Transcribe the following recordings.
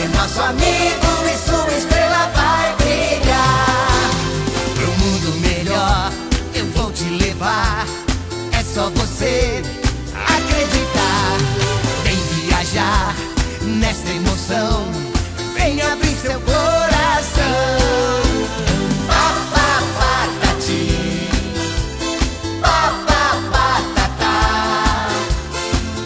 ser nosso amigo e sua estrela vai brilhar. Pro mundo melhor eu vou te levar, é só você acreditar. Vem viajar nesta emoção, vem abrir seu coração. Patati, patatá.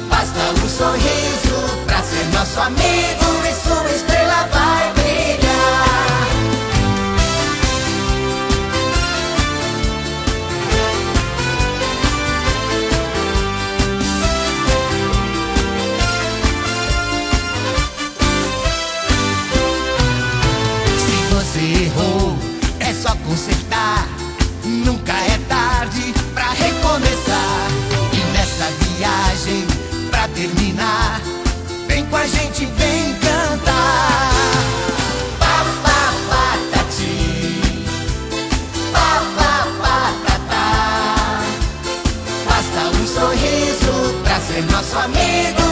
Basta um sorriso pra ser nosso amigo e sua estrela vai brilhar. Se você errou, é só consertar. Nunca é tarde pra recomeçar. E nessa viagem, pra terminar, vem com a gente, vem cantar. Patati, patatá. Basta um sorriso pra ser nosso amigo